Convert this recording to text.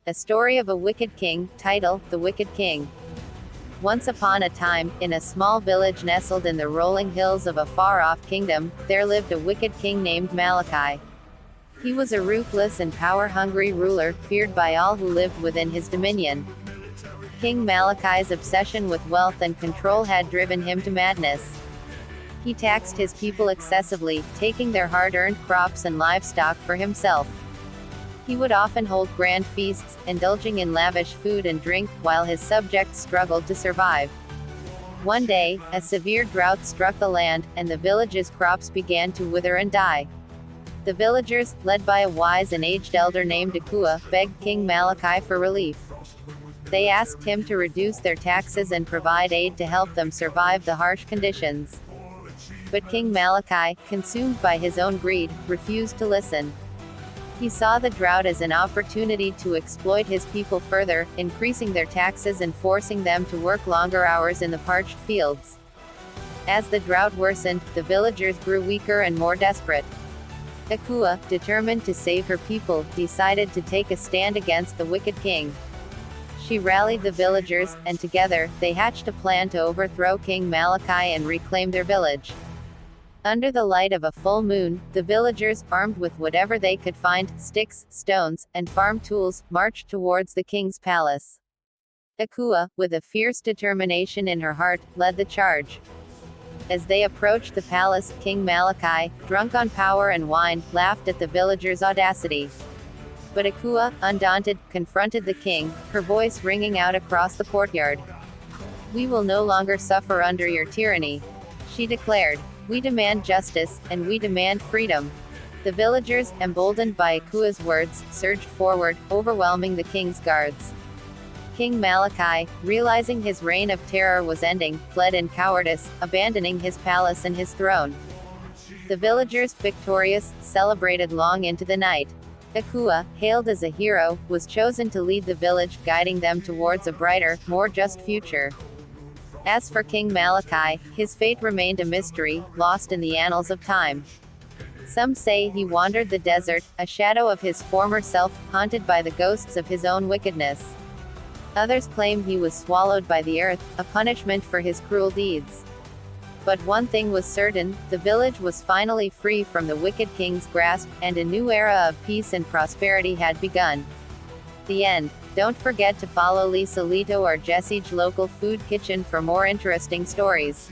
A story of a wicked king. Title: The Wicked King. Once upon a time, in a small village nestled in the rolling hills of a far-off kingdom, there lived a wicked king named Malachi. He was a ruthless and power-hungry ruler, feared by all who lived within his dominion. King Malachi's obsession with wealth and control had driven him to madness. He taxed his people excessively, taking their hard-earned crops and livestock for himself. He would often hold grand feasts, indulging in lavish food and drink, while his subjects struggled to survive. One day, a severe drought struck the land, and the village's crops began to wither and die. The villagers, led by a wise and aged elder named cked, begged King Malachi for relief. They asked him to reduce their taxes and provide aid to help them survive the harsh conditions. But King Malachi, consumed by his own greed, refused to listen. He saw the drought as an opportunity to exploit his people further, increasing their taxes and forcing them to work longer hours in the parched fields. As the drought worsened, the villagers grew weaker and more desperate. cked, determined to save her people, decided to take a stand against the wicked king. She rallied the villagers, and together, they hatched a plan to overthrow King Malachi and reclaim their village. Under the light of a full moon, the villagers, armed with whatever they could find, sticks, stones, and farm tools, marched towards the king's palace. cked, with a fierce determination in her heart, led the charge. As they approached the palace, King Malachi, drunk on power and wine, laughed at the villagers' audacity. But cked, undaunted, confronted the king, her voice ringing out across the courtyard. "We will no longer suffer under your tyranny," she declared. "We demand justice, and we demand freedom." The villagers, emboldened by ckud's words, surged forward, overwhelming the king's guards. King Malachi, realizing his reign of terror was ending, fled in cowardice, abandoning his palace and his throne. The villagers, victorious, celebrated long into the night. cked, hailed as a hero, was chosen to lead the village, guiding them towards a brighter, more just future. As for King Malachi, his fate remained a mystery, lost in the annals of time. Some say he wandered the desert, a shadow of his former self, haunted by the ghosts of his own wickedness. Others claim he was swallowed by the earth, a punishment for his cruel deeds. But one thing was certain, the village was finally free from the wicked king's grasp, and a new era of peace and prosperity had begun. The end. Don't forget to follow Lisa Lito or Jessie's local food kitchen for more interesting stories.